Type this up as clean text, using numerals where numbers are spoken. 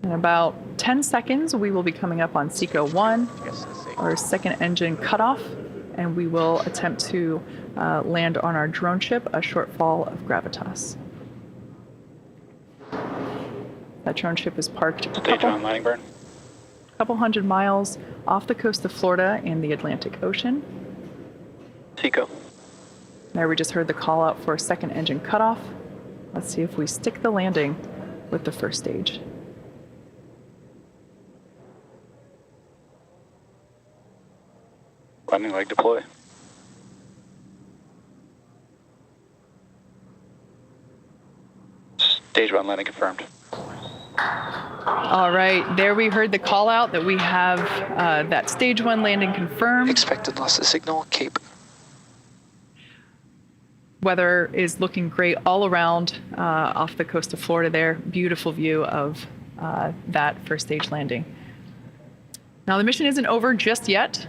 In about 10 seconds, we will be coming up on SECO 1, our second engine cutoff, and we will attempt to land on our drone ship, A Shortfall of Gravitas. That drone ship is parked a couple hundred miles off the coast of Florida in the Atlantic Ocean. SECO. There we just heard the call out for a second engine cutoff. Let's see if we stick the landing with the first stage. Landing leg deploy. Stage 1 landing confirmed. All right, there we heard the call out that we have that stage 1 landing confirmed. Expected loss of signal, Cape. Weather is looking great all around off the coast of Florida there. Beautiful view of that first stage landing. Now the mission isn't over just yet.